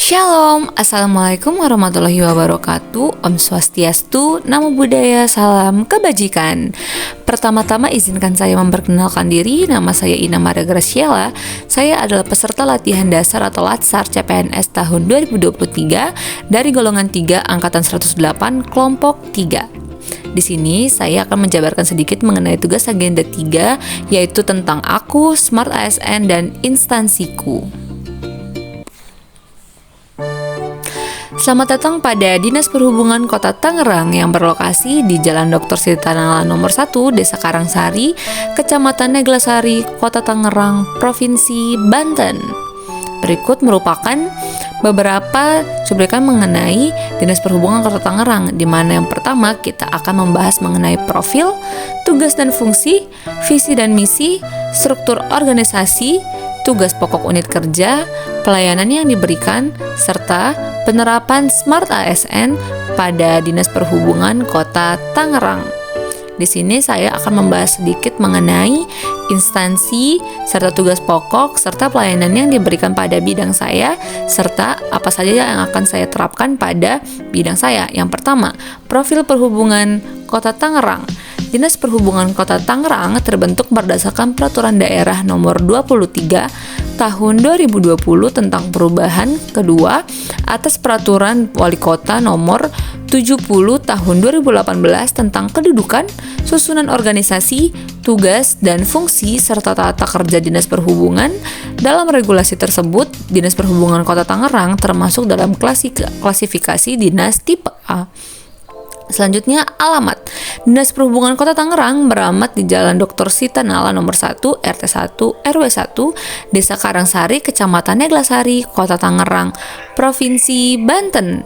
Shalom, Assalamualaikum warahmatullahi wabarakatuh. Om Swastiastu, Namo Buddhaya, salam kebajikan. Pertama-tama izinkan saya memperkenalkan diri. Nama saya Ina Maria Graciela. Saya adalah peserta latihan dasar atau Latsar CPNS tahun 2023 dari golongan 3 angkatan 108 kelompok 3. Di sini saya akan menjabarkan sedikit mengenai tugas agenda 3, yaitu tentang aku, Smart ASN, dan instansiku. Selamat datang pada Dinas Perhubungan Kota Tangerang yang berlokasi di Jalan Dr. Sitanala nomor 1, Desa Karangsari, Kecamatan Neglasari, Kota Tangerang, Provinsi Banten. Berikut merupakan beberapa cuplikan mengenai Dinas Perhubungan Kota Tangerang, di mana yang pertama kita akan membahas mengenai profil, tugas dan fungsi, visi dan misi, struktur organisasi, tugas pokok unit kerja, pelayanan yang diberikan, serta penerapan Smart ASN pada Dinas Perhubungan Kota Tangerang. Di sini saya akan membahas sedikit mengenai instansi serta tugas pokok serta pelayanan yang diberikan pada bidang saya serta apa saja yang akan saya terapkan pada bidang saya. Yang pertama, profil perhubungan Kota Tangerang. Dinas Perhubungan Kota Tangerang terbentuk berdasarkan Peraturan Daerah Nomor 23 Tahun 2020 tentang perubahan kedua atas Peraturan Wali Kota Nomor 70 Tahun 2018 tentang kedudukan, susunan organisasi, tugas, dan fungsi serta tata kerja Dinas Perhubungan. Dalam regulasi tersebut, Dinas Perhubungan Kota Tangerang termasuk dalam klasifikasi Dinas Tipe A. Selanjutnya, alamat. Dinas Perhubungan Kota Tangerang beralamat di Jalan Dr. Sitanala nomor 1, RT 1, RW 1, Desa Karangsari, Kecamatan Neglasari, Kota Tangerang, Provinsi Banten.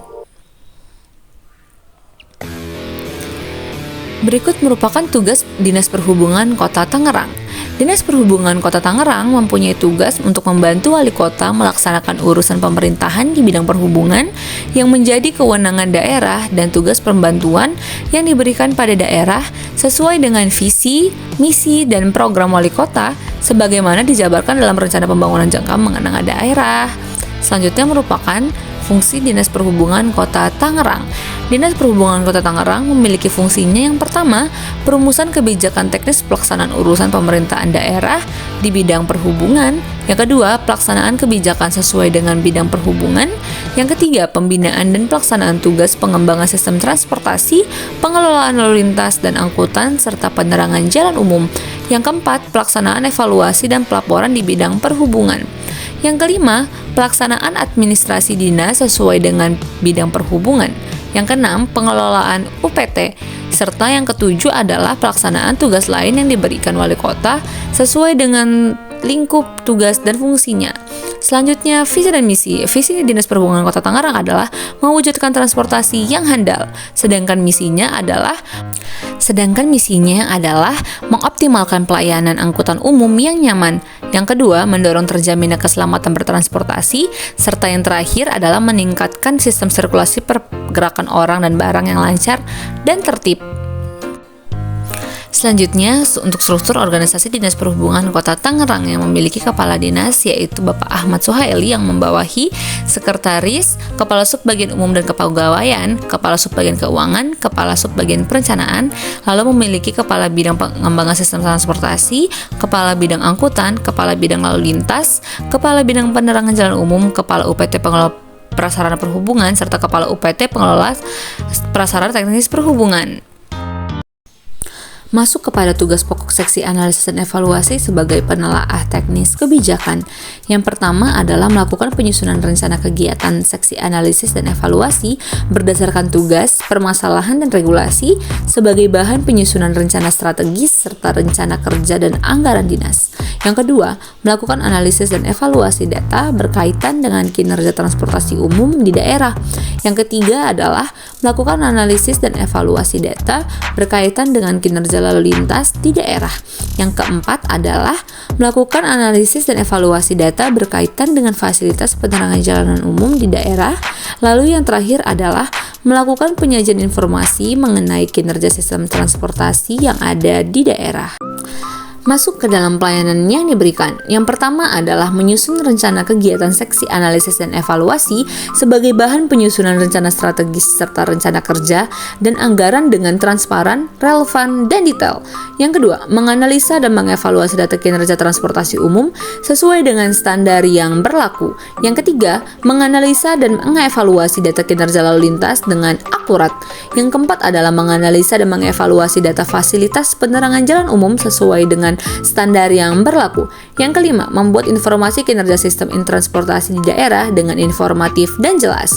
Berikut merupakan tugas Dinas Perhubungan Kota Tangerang. Dinas Perhubungan Kota Tangerang mempunyai tugas untuk membantu wali kota melaksanakan urusan pemerintahan di bidang perhubungan yang menjadi kewenangan daerah dan tugas pembantuan yang diberikan pada daerah sesuai dengan visi, misi, dan program wali kota sebagaimana dijabarkan dalam rencana pembangunan jangka menengah daerah. Selanjutnya merupakan fungsi Dinas Perhubungan Kota Tangerang. Dinas Perhubungan Kota Tangerang memiliki fungsinya yang pertama, perumusan kebijakan teknis pelaksanaan urusan pemerintahan daerah di bidang perhubungan. Yang kedua, pelaksanaan kebijakan sesuai dengan bidang perhubungan. Yang ketiga, pembinaan dan pelaksanaan tugas pengembangan sistem transportasi, pengelolaan lalu lintas dan angkutan, serta penerangan jalan umum. Yang keempat, pelaksanaan evaluasi dan pelaporan di bidang perhubungan. Yang kelima, pelaksanaan administrasi dinas sesuai dengan bidang perhubungan. Yang keenam, pengelolaan UPT. Serta yang ketujuh adalah pelaksanaan tugas lain yang diberikan wali kota sesuai dengan lingkup tugas dan fungsinya. Selanjutnya, visi dan misi. Visi Dinas Perhubungan Kota Tangerang adalah mewujudkan transportasi yang handal, sedangkan misinya adalah mengoptimalkan pelayanan angkutan umum yang nyaman. Yang kedua, mendorong terjaminnya keselamatan bertransportasi, serta yang terakhir adalah meningkatkan sistem sirkulasi pergerakan orang dan barang yang lancar dan tertib. Selanjutnya, untuk struktur organisasi Dinas Perhubungan Kota Tangerang yang memiliki kepala dinas yaitu Bapak Ahmad Suhaili yang membawahi sekretaris, kepala sub bagian umum dan kepegawaian, kepala sub bagian keuangan, kepala sub bagian perencanaan, lalu memiliki kepala bidang pengembangan sistem transportasi, kepala bidang angkutan, kepala bidang lalu lintas, kepala bidang penerangan jalan umum, kepala UPT pengelola prasarana perhubungan, serta kepala UPT pengelola prasarana teknis perhubungan. Masuk kepada tugas pokok seksi analisis dan evaluasi sebagai penelaah teknis kebijakan. Yang pertama adalah melakukan penyusunan rencana kegiatan seksi analisis dan evaluasi berdasarkan tugas, permasalahan, dan regulasi sebagai bahan penyusunan rencana strategis serta rencana kerja dan anggaran dinas. Yang kedua, melakukan analisis dan evaluasi data berkaitan dengan kinerja transportasi umum di daerah. Yang ketiga adalah melakukan analisis dan evaluasi data berkaitan dengan kinerja lalu lintas di daerah. Yang keempat adalah melakukan analisis dan evaluasi data berkaitan dengan fasilitas penerangan jalanan umum di daerah. Lalu yang terakhir adalah melakukan penyajian informasi mengenai kinerja sistem transportasi yang ada di daerah. Masuk ke dalam pelayanan yang diberikan. Yang pertama adalah menyusun rencana kegiatan seksi analisis dan evaluasi sebagai bahan penyusunan rencana strategis serta rencana kerja dan anggaran dengan transparan, relevan, dan detail. Yang kedua, menganalisa dan mengevaluasi data kinerja transportasi umum sesuai dengan standar yang berlaku. Yang ketiga, menganalisa dan mengevaluasi data kinerja lalu lintas dengan akurat. Yang keempat adalah menganalisa dan mengevaluasi data fasilitas penerangan jalan umum sesuai dengan standar yang berlaku. Yang kelima, membuat informasi kinerja sistem transportasi di daerah dengan informatif dan jelas.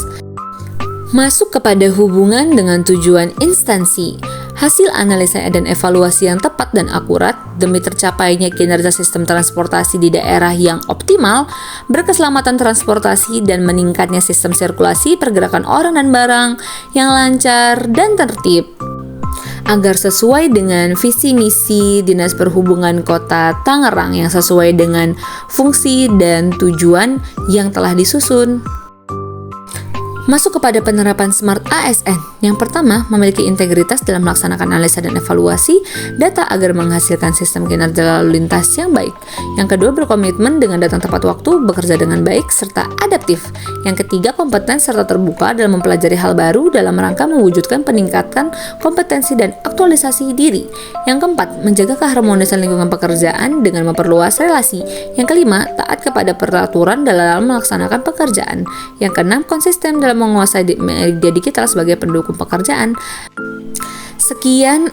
Masuk kepada hubungan dengan tujuan instansi. Hasil analisa dan evaluasi yang tepat dan akurat demi tercapainya kinerja sistem transportasi di daerah yang optimal, berkeselamatan transportasi dan meningkatnya sistem sirkulasi pergerakan orang dan barang yang lancar dan tertib. Agar sesuai dengan visi misi Dinas Perhubungan Kota Tangerang yang sesuai dengan fungsi dan tujuan yang telah disusun. Masuk kepada penerapan Smart ASN. Yang pertama, memiliki integritas dalam melaksanakan analisa dan evaluasi data agar menghasilkan sistem kinerja lalu lintas yang baik. Yang kedua, berkomitmen dengan datang tepat waktu, bekerja dengan baik, serta adaptif. Yang ketiga, kompeten serta terbuka dalam mempelajari hal baru dalam rangka mewujudkan peningkatan kompetensi dan aktualisasi diri. Yang keempat, menjaga keharmonisan lingkungan pekerjaan dengan memperluas relasi. Yang kelima, taat kepada peraturan dalam melaksanakan pekerjaan. Yang keenam, konsisten dalam menguasai media digital sebagai pendukung pekerjaan. Sekian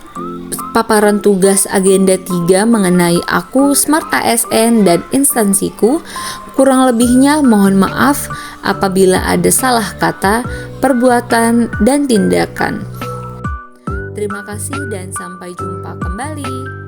paparan tugas agenda 3 mengenai aku, Smart ASN, dan instansiku. Kurang lebihnya mohon maaf apabila ada salah kata, perbuatan, dan tindakan. Terima kasih dan sampai jumpa kembali.